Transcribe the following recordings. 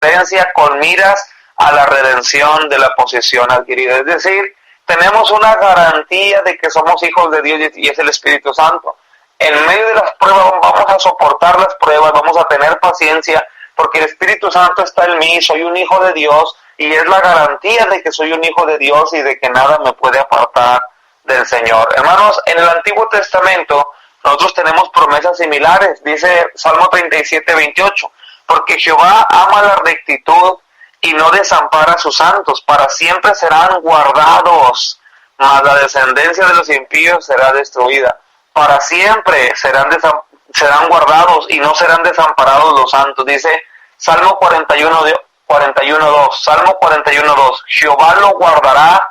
herencia con miras a la redención de la posesión adquirida. Es decir, tenemos una garantía de que somos hijos de Dios y es el Espíritu Santo. En medio de las pruebas vamos a soportar las pruebas, vamos a tener paciencia, porque el Espíritu Santo está en mí, soy un hijo de Dios, y es la garantía de que soy un hijo de Dios y de que nada me puede apartar del Señor. Hermanos, en el Antiguo Testamento nosotros tenemos promesas similares. Dice Salmo 37:28, porque Jehová ama la rectitud y no desampara a sus santos, para siempre serán guardados, mas la descendencia de los impíos será destruida. Para siempre serán guardados y no serán desamparados los santos. Dice Salmo 41:2, Salmo 41:2, Jehová lo guardará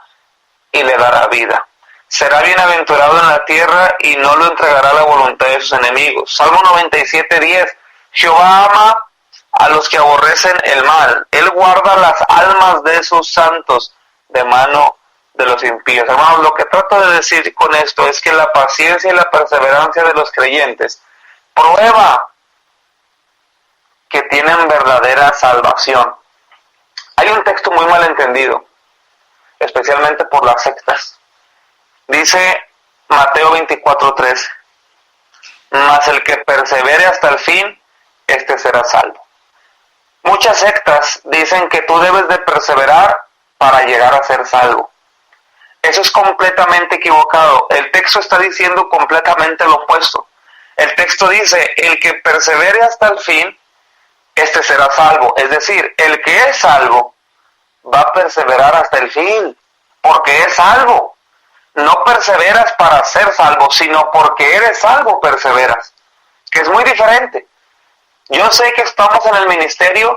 y le dará vida. Será bienaventurado en la tierra y no lo entregará a la voluntad de sus enemigos. Salmo 97:10, Jehová ama a los que aborrecen el mal. Él guarda las almas de sus santos de mano de los impíos. Hermanos, lo que trato de decir con esto es que la paciencia y la perseverancia de los creyentes prueba que tienen verdadera salvación. Hay un texto muy mal entendido, especialmente por las sectas. Dice Mateo 24:13, mas el que persevere hasta el fin, este será salvo. Muchas sectas dicen que tú debes de perseverar para llegar a ser salvo. Eso es completamente equivocado. El texto está diciendo completamente lo opuesto. El texto dice, el que persevere hasta el fin, este será salvo. Es decir, el que es salvo va a perseverar hasta el fin, porque es salvo. No perseveras para ser salvo, sino porque eres salvo perseveras, que es muy diferente. Yo sé que estamos en el ministerio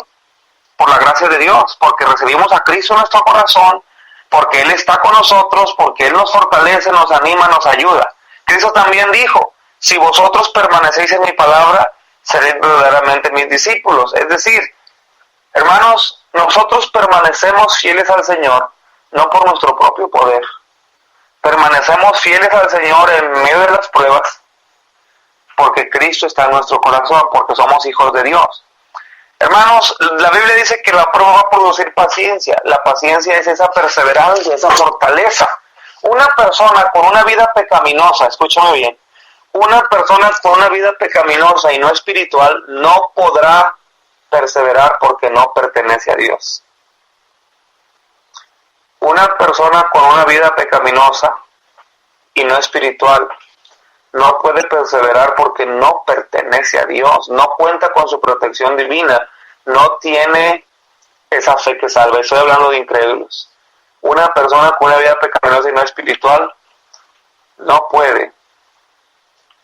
por la gracia de Dios, porque recibimos a Cristo en nuestro corazón, porque Él está con nosotros, porque Él nos fortalece, nos anima, nos ayuda. Cristo también dijo, si vosotros permanecéis en mi palabra, seréis verdaderamente mis discípulos. Es decir, hermanos, nosotros permanecemos fieles al Señor, no por nuestro propio poder. Permanecemos fieles al Señor en medio de las pruebas, porque Cristo está en nuestro corazón, porque somos hijos de Dios. Hermanos, la Biblia dice que la prueba va a producir paciencia. La paciencia es esa perseverancia, esa fortaleza. Una persona con una vida pecaminosa, escúchame bien, una persona con una vida pecaminosa y no espiritual no podrá perseverar porque no pertenece a Dios. Una persona con una vida pecaminosa y no espiritual no puede perseverar porque no pertenece a Dios, no cuenta con su protección divina, no tiene esa fe que salva. Estoy hablando de incrédulos. Una persona con una vida pecaminosa y no espiritual no puede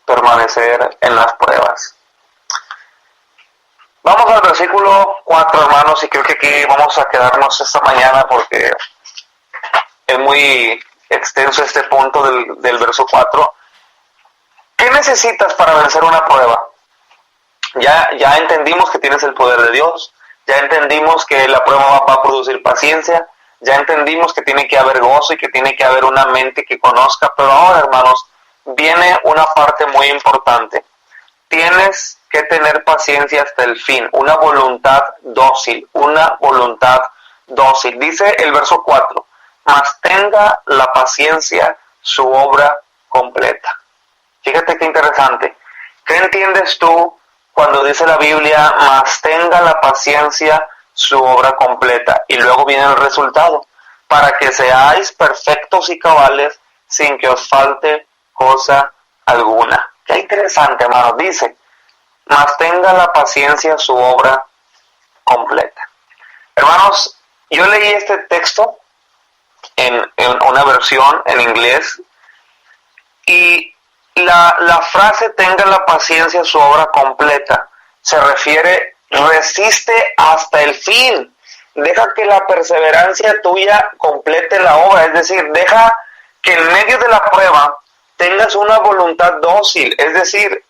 permanecer en las pruebas. Vamos al versículo 4, hermanos, y creo que aquí vamos a quedarnos esta mañana porque es muy extenso este punto del verso 4. ¿Qué necesitas para vencer una prueba? Ya entendimos que tienes el poder de Dios, ya entendimos que la prueba va a producir paciencia, ya entendimos que tiene que haber gozo y que tiene que haber una mente que conozca, pero ahora, hermanos, viene una parte muy importante. Tienes que tener paciencia hasta el fin, una voluntad dócil, Dice el verso 4, mas tenga la paciencia su obra completa. Fíjate qué interesante. ¿Qué entiendes tú cuando dice la Biblia, mas tenga la paciencia su obra completa? Y luego viene el resultado, para que seáis perfectos y cabales sin que os falte cosa alguna. Qué interesante, hermanos. Dice, mas tenga la paciencia su obra completa. Hermanos, yo leí este texto en una versión en inglés y la frase tenga la paciencia su obra completa se refiere, resiste hasta el fin, deja que la perseverancia tuya complete la obra, es decir, deja que en medio de la prueba tengas una voluntad dócil, es decir,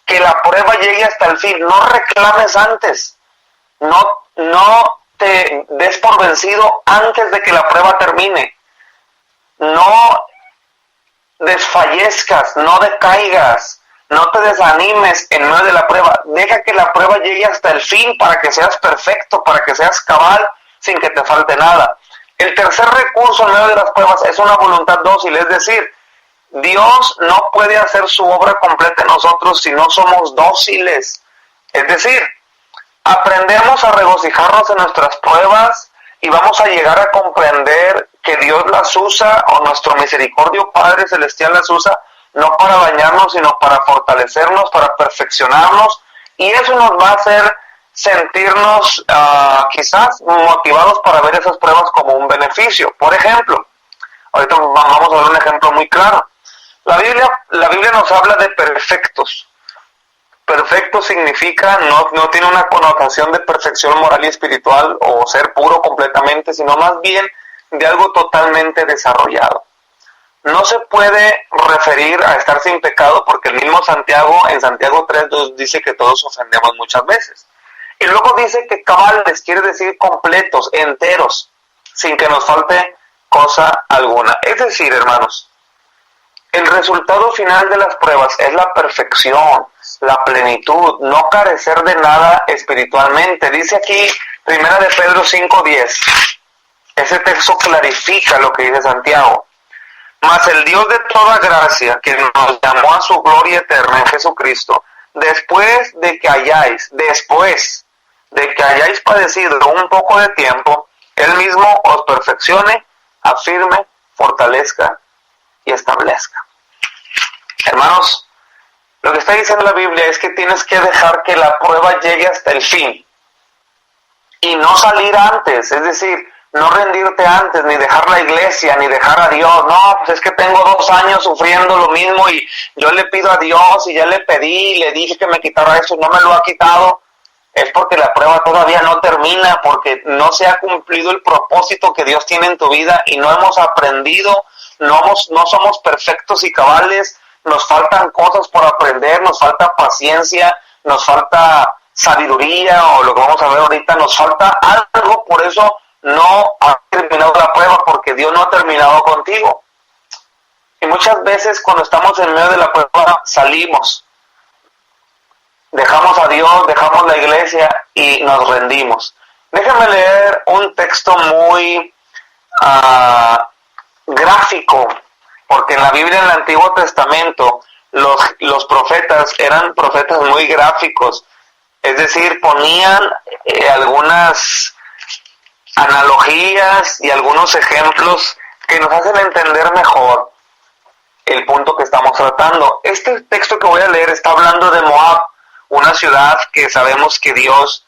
que la prueba llegue hasta el fin, no reclames antes, no te des por vencido antes de que la prueba termine, no desfallezcas, no decaigas, No te desanimes en medio de la prueba. Deja que la prueba llegue hasta el fin para que seas perfecto, para que seas cabal, sin que te falte nada. El tercer recurso en medio de las pruebas es una voluntad dócil, es decir, Dios no puede hacer su obra completa en nosotros si no somos dóciles. Es decir, aprendemos a regocijarnos en nuestras pruebas y vamos a llegar a comprender que Dios las usa, o nuestro misericordio Padre Celestial las usa, no para dañarnos, sino para fortalecernos, para perfeccionarnos, y eso nos va a hacer sentirnos quizás motivados para ver esas pruebas como un beneficio. Por ejemplo, ahorita vamos a ver un ejemplo muy claro. La Biblia nos habla de perfectos. Perfecto significa, no tiene una connotación de perfección moral y espiritual o ser puro completamente, sino más bien de algo totalmente desarrollado. No se puede referir a estar sin pecado porque el mismo Santiago, en Santiago 3:2, dice que todos ofendemos muchas veces. Y luego dice que cabales quiere decir completos, enteros, sin que nos falte cosa alguna. Es decir, hermanos, el resultado final de las pruebas es la perfección, la plenitud, no carecer de nada espiritualmente. Dice aquí, 1 de Pedro 5:10, ese texto clarifica lo que dice Santiago. Mas el Dios de toda gracia, que nos llamó a su gloria eterna en Jesucristo, después de que hayáis padecido un poco de tiempo, Él mismo os perfeccione, afirme, fortalezca y establezca. Hermanos, lo que está diciendo la Biblia es que tienes que dejar que la prueba llegue hasta el fin y no salir antes, es decir, no rendirte antes, ni dejar la iglesia, ni dejar a Dios. No, pues es que tengo 2 años sufriendo lo mismo y yo le pido a Dios y ya le pedí, le dije que me quitara eso y no me lo ha quitado. Es porque la prueba todavía no termina, porque no se ha cumplido el propósito que Dios tiene en tu vida y no hemos aprendido, no somos perfectos y cabales, nos faltan cosas por aprender, nos falta paciencia, nos falta sabiduría, o lo que vamos a ver ahorita, nos falta algo, por eso no ha terminado la prueba, porque Dios no ha terminado contigo. Y muchas veces cuando estamos en medio de la prueba salimos, dejamos a Dios, dejamos la iglesia y nos rendimos. Déjenme leer un texto muy gráfico, porque en la Biblia, en el Antiguo Testamento, los profetas eran profetas muy gráficos, es decir, ponían algunas analogías y algunos ejemplos que nos hacen entender mejor el punto que estamos tratando. Este texto que voy a leer está hablando de Moab, una ciudad que sabemos que Dios,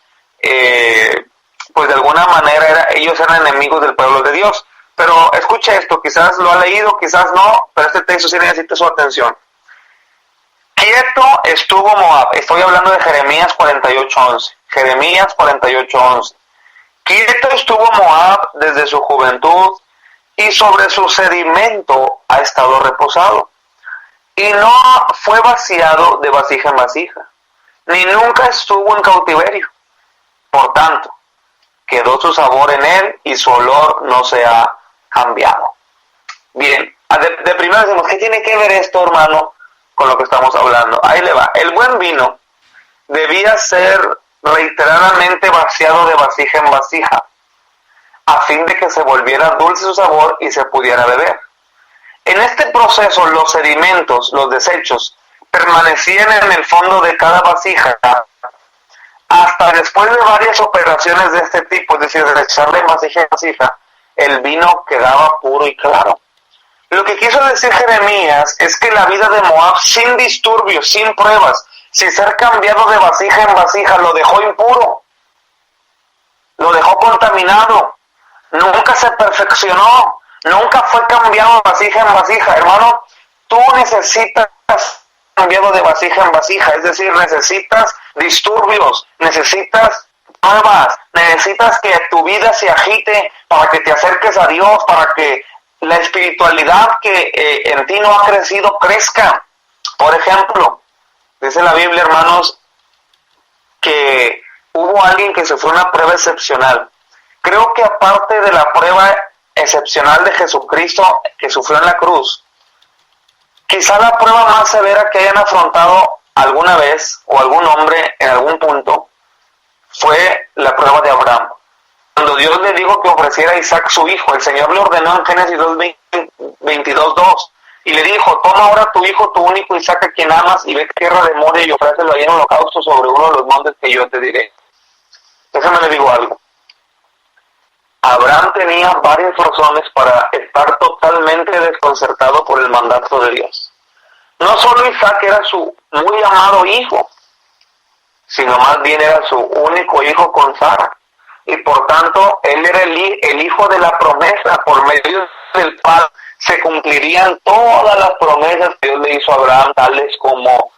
pues de alguna manera ellos eran enemigos del pueblo de Dios. Pero escucha esto, quizás lo ha leído, quizás no, pero este texto sí necesita su atención. Quieto estuvo Moab, estoy hablando de Jeremías 48:11. Jeremías 48:11. Quieto estuvo Moab desde su juventud, y sobre su sedimento ha estado reposado. Y no fue vaciado de vasija en vasija, ni nunca estuvo en cautiverio. Por tanto, quedó su sabor en él, y su olor no se ha cambiado. Bien, de primero decimos, ¿qué tiene que ver esto, hermano, con lo que estamos hablando? Ahí le va. El buen vino debía ser reiteradamente vaciado de vasija en vasija, a fin de que se volviera dulce su sabor y se pudiera beber. En este proceso, los sedimentos, los desechos, permanecían en el fondo de cada vasija hasta después de varias operaciones de este tipo, es decir, de echarle vasija en vasija, el vino quedaba puro y claro. Lo que quiso decir Jeremías es que la vida de Moab, sin disturbios, sin pruebas, sin ser cambiado de vasija en vasija, lo dejó impuro, lo dejó contaminado, nunca se perfeccionó, nunca fue cambiado de vasija en vasija. Hermano, tú necesitas cambiado de vasija en vasija, es decir, necesitas disturbios, necesitas pruebas, necesitas que tu vida se agite para que te acerques a Dios, para que la espiritualidad que en ti no ha crecido crezca. Por ejemplo, dice la Biblia, hermanos, que hubo alguien que sufrió una prueba excepcional. Creo que aparte de la prueba excepcional de Jesucristo que sufrió en la cruz, Quizá la prueba más severa que hayan afrontado alguna vez o algún hombre en algún punto fue la prueba de Abraham. Cuando Dios le dijo que ofreciera a Isaac su hijo, el Señor le ordenó en Génesis 22:2 y le dijo: toma ahora tu hijo, tu único Isaac, a quien amas, y ve a tierra de Moria y ofrécelo ahí en holocausto sobre uno de los montes que yo te diré. Déjame le digo algo. Abraham tenía varias razones para estar totalmente desconcertado por el mandato de Dios. No solo Isaac era su muy amado hijo, sino más bien era su único hijo con Sara. Y por tanto, él era el hijo de la promesa. Por medio del cual se cumplirían todas las promesas que Dios le hizo a Abraham, tales como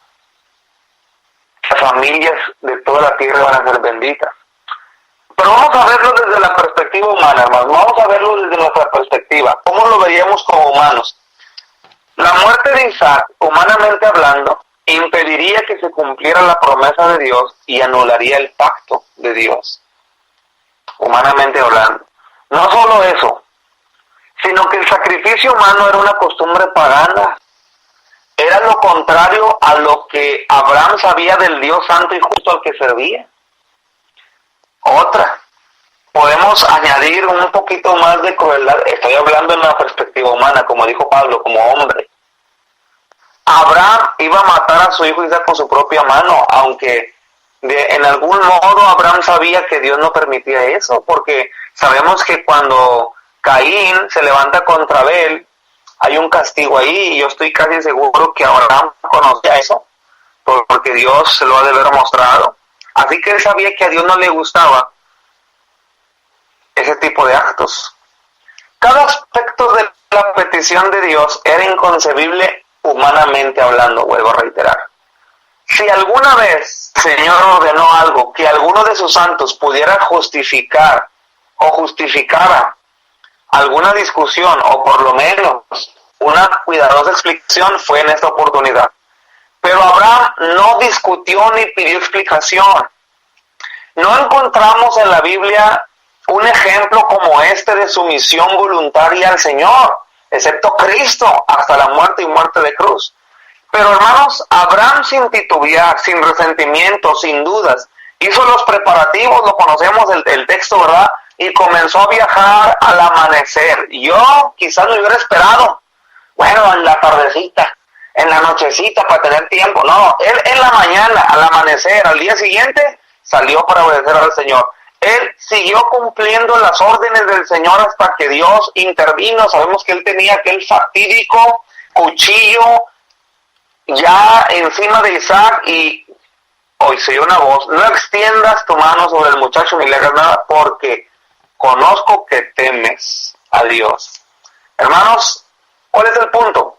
las familias de toda la tierra van a ser benditas. Pero vamos a verlo desde la perspectiva humana, hermanos. Vamos a verlo desde nuestra perspectiva. ¿Cómo lo veríamos como humanos? La muerte de Isaac, humanamente hablando, impediría que se cumpliera la promesa de Dios y anularía el pacto de Dios. Humanamente hablando. No solo eso, sino que el sacrificio humano era una costumbre pagana. Era lo contrario a lo que Abraham sabía del Dios santo y justo al que servía. Otra, podemos añadir un poquito más de crueldad. Estoy hablando en la perspectiva humana, como dijo Pablo, como hombre. Abraham iba a matar a su hijo Isaac con su propia mano, aunque en algún modo Abraham sabía que Dios no permitía eso, porque sabemos que cuando Caín se levanta contra Abel, hay un castigo ahí, y yo estoy casi seguro que Abraham conocía eso, porque Dios se lo ha de haber mostrado. Así que él sabía que a Dios no le gustaba ese tipo de actos. Cada aspecto de la petición de Dios era inconcebible humanamente hablando, vuelvo a reiterar. Si alguna vez el Señor ordenó algo que alguno de sus santos pudiera justificar o justificara alguna discusión o por lo menos una cuidadosa explicación, fue en esta oportunidad. Pero Abraham no discutió ni pidió explicación. No encontramos en la Biblia un ejemplo como este de sumisión voluntaria al Señor, excepto Cristo, hasta la muerte y muerte de cruz. Pero hermanos, Abraham sin titubear, sin resentimiento, sin dudas, hizo los preparativos, lo conocemos el texto, ¿verdad? Y comenzó a viajar al amanecer. Yo quizás lo hubiera esperado, bueno, en la tardecita, en la nochecita para tener tiempo. No, él en la mañana, al amanecer, al día siguiente, salió para obedecer al Señor. Él siguió cumpliendo las órdenes del Señor hasta que Dios intervino. Sabemos que él tenía aquel fatídico cuchillo ya encima de Isaac y hoy se oyó una voz: no extiendas tu mano sobre el muchacho ni le hagas nada, porque conozco que temes a Dios. Hermanos, ¿cuál es el punto?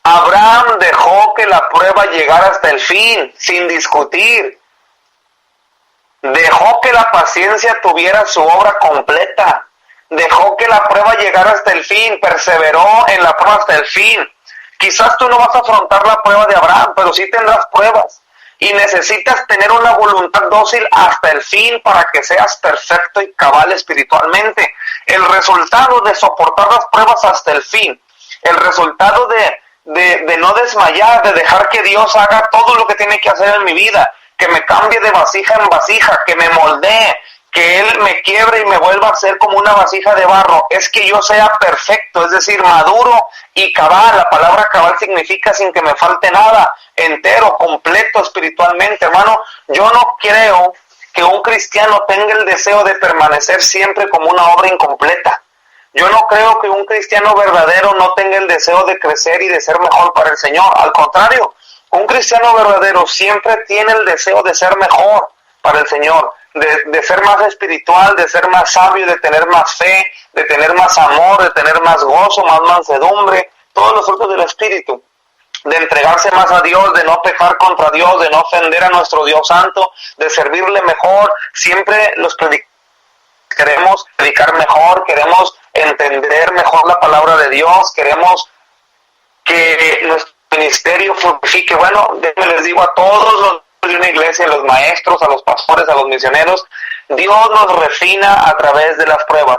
Abraham dejó que la prueba llegara hasta el fin, sin discutir. Dejó que la paciencia tuviera su obra completa. Dejó que la prueba llegara hasta el fin. Perseveró en la prueba hasta el fin. Quizás tú no vas a afrontar la prueba de Abraham, pero sí tendrás pruebas. Y necesitas tener una voluntad dócil hasta el fin para que seas perfecto y cabal espiritualmente. El resultado de soportar las pruebas hasta el fin, el resultado de no desmayar, de dejar que Dios haga todo lo que tiene que hacer en mi vida, que me cambie de vasija en vasija, que me moldee, que Él me quiebre y me vuelva a ser como una vasija de barro, es que yo sea perfecto, es decir, maduro y cabal. La palabra cabal significa sin que me falte nada, entero, completo espiritualmente. Hermano, yo no creo que un cristiano tenga el deseo de permanecer siempre como una obra incompleta. Yo no creo que un cristiano verdadero no tenga el deseo de crecer y de ser mejor para el Señor. Al contrario, un cristiano verdadero siempre tiene el deseo de ser mejor para el Señor, de ser más espiritual, de ser más sabio, de tener más fe, de tener más amor, de tener más gozo, más mansedumbre, todos los frutos del Espíritu, de entregarse más a Dios, de no pecar contra Dios, de no ofender a nuestro Dios Santo, de servirle mejor. Siempre los queremos predicar mejor, queremos entender mejor la palabra de Dios, queremos que nuestro ministerio fructifique. Bueno, les digo a todos los de una iglesia, a los maestros, a los pastores, a los misioneros, Dios nos refina a través de las pruebas.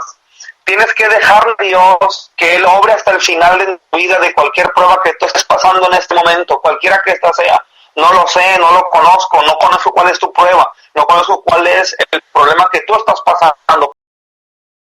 tienes que dejarle a Dios que Él obre hasta el final de tu vida, de cualquier prueba que tú estés pasando en este momento, cualquiera que ésta sea. No lo sé, no lo conozco, no conozco cuál es tu prueba, no conozco cuál es el problema que tú estás pasando,